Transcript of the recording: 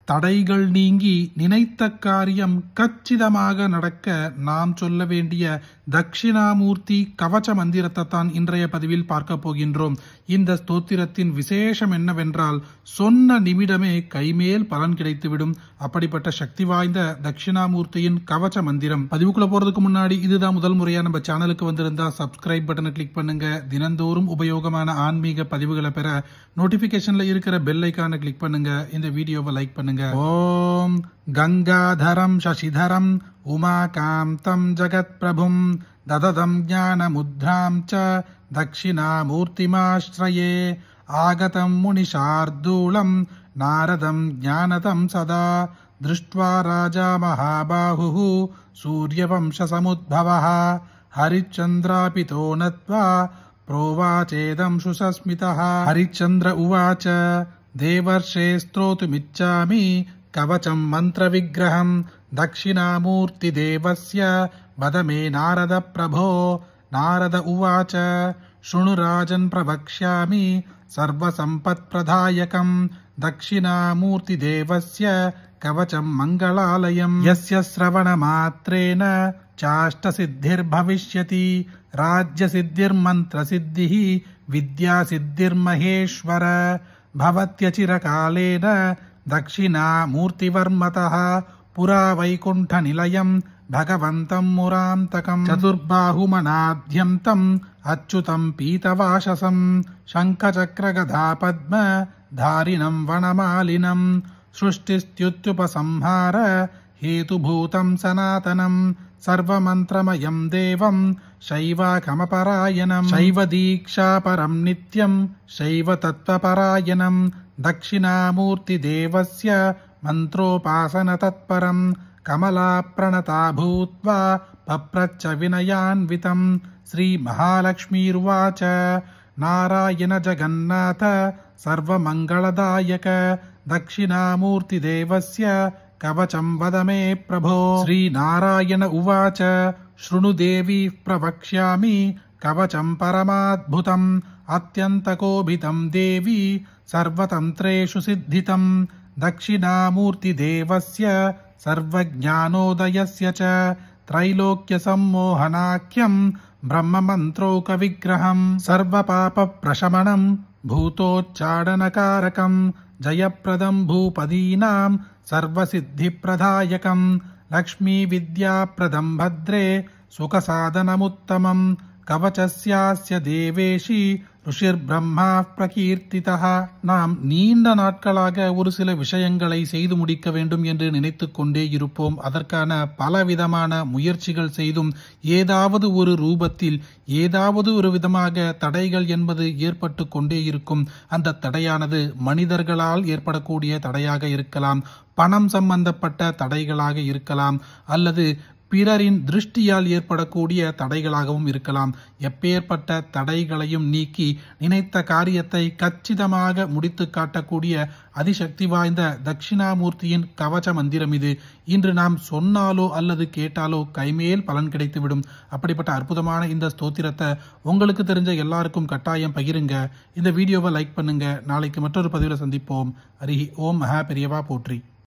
தடைகள் நீங்கி நினைத்த காரியம் கச்சிதமாக நடக்க நாம் சொல்ல வேண்டிய தட்சிணாமூர்த்தி கவச மந்திரத்தை தான் இன்றைய பதிவில் பார்க்க போகின்றோம். இந்த ஸ்தோத்திரத்தின் விசேஷம் என்னவென்றால் சொன்ன நிமிடமே கைமேல் பலன் கிடைத்துவிடும். அப்படிப்பட்ட சக்தி வாய்ந்த தட்சிணாமூர்த்தியின் கவச மந்திரம். பதிவுக்குள்ள போறதுக்கு முன்னாடி இதுதான் முதல் முறையா நம்ம சேனலுக்கு வந்திருந்தா சப்ஸ்கிரைப் பட்டனை கிளிக் பண்ணுங்க. தினந்தோறும் உபயோகமான ஆன்மீக பதிவுகளை பெற நோட்டிபிகேஷன்ல இருக்கிற பெல் ஐகானை கிளிக் பண்ணுங்க. இந்த வீடியோவை லைக் பண்ணுங்க. ஓம் கங்காதரம் சசிதரம் உமாகாந்தம் ஜகத்பிரபும் தததம் ஞானமுத்ராம் ச தட்சிணாமூர்த்திமாஸ்ரயே ஆகதம் முனிஷார்தூலம் நாரதம் ஞானதம் சதா திருஷ்ட்வா ராஜா மகாபாஹுः சூரியவம்சசமுद्भवः ஹரிச்சந்திராபிதோ நத்வா प्रोवाचेदं सुसस्मितः. हरिश्चंद्र उवाच देवर्षे स्तोतुमिच्छामि कवचं मन्त्रविग्रहं दक्षिणामूर्तिदेवस्य वद मे नारद प्रभो. नारद उवाच शृणु राजन् प्रवक्ष्यामि सर्वसम्पत्प्रदायकं दक्षिणामूर्तिदेवस्य कवचं मङ्गलालयं यस्य श्रवणमात्रेण चाष्टसिद्धिर्भविष्यति राज्यसिद्धिर्मन्त्रसिद्धिः विद्यासिद्धिर्महेश्वर. भवत्यचिरकालेन दक्षिणामूर्तिवर्मतः पुरा वैकुण्ठनिलयं भगवन्तं मुरान्तकं चतुर्बाहुमनाद्यन्तम् अच्युतं पीतवाशसं शङ्खचक्रगदापद्म धारिणं वनमालिनं सृष्टिस्त्युत्युपसंहार हेतुभूतं सनातनं सर्वमन्त्रमयं देवं शैवागमपरायणं शैवदीक्षापरं नित्यं शैवतत्त्वपरायणं दक्षिणामूर्तिदेवस्य मन्त्रोपासनतत्परं कमलाप्रणता भूत्वा पप्रच्छ विनयान्वितं. श्रीमहालक्ष्मीर्वाच नारायण जगन्नाथ सर्वमङ्गलदायक दक्षिणामूर्तिदेवस्य कवचं वद मे प्रभो. श्रीनारायण उवाच शृणु देवी प्रवक्ष्यामि कवचं परमाद्भुतम् अत्यन्तकोभितं देवी सर्वतन्त्रेषु सिद्धितं दक्षिणामूर्तिदेवस्य सर्वज्ञानोदयस्य च त्रैलोक्यसम्मोहनाख्यं ब्रह्ममन्त्रौकविग्रहं सर्वपापप्रशमनं भूतोच्चाडनकारकं जयप्रदं भूपदीनां सर्वसिद्धिप्रदायकं लक्ष्मीविद्याप्रदं भद्रे सुखसाधनमुत्तमं कवचस्यास्य देवेशी ऋषिर्ब्रह्मा प्रकीर्तितः. நாம் நீண்ட நாட்களாக ஒரு சில விஷயங்களை செய்து முடிக்க வேண்டும் என்று நினைத்துக் கொண்டே இருப்போம். அதற்கான பலவிதமான முயற்சிகள் செய்தும் ஏதாவது ஒரு ரூபத்தில் ஏதாவது ஒரு விதமாக தடைகள் என்பது ஏற்பட்டு கொண்டே இருக்கும். அந்த தடையானது மனிதர்களால் ஏற்படக்கூடிய தடையாக இருக்கலாம், பணம் சம்பந்தப்பட்ட தடைகளாக இருக்கலாம், அல்லது பிறரின் திருஷ்டியால் ஏற்படக்கூடிய தடைகளாகவும் இருக்கலாம். எப்பேற்பட்ட தடைகளையும் நீக்கி நினைத்த காரியத்தை கச்சிதமாக முடித்து காட்டக்கூடிய அதிசக்தி வாய்ந்த தட்சிணாமூர்த்தியின் கவச மந்திரம் இது. இன்று நாம் சொன்னாலோ அல்லது கேட்டாலோ கைமேல் பலன் கிடைத்துவிடும். அப்படிப்பட்ட அற்புதமான இந்த ஸ்தோத்திரத்தை உங்களுக்கு தெரிஞ்ச எல்லாருக்கும் கட்டாயம் பகிருங்க. இந்த வீடியோவை லைக் பண்ணுங்க. நாளைக்கு மற்றொரு பதிவில் சந்திப்போம். ஹரி ஓம் மகா பெரியவா போற்றி.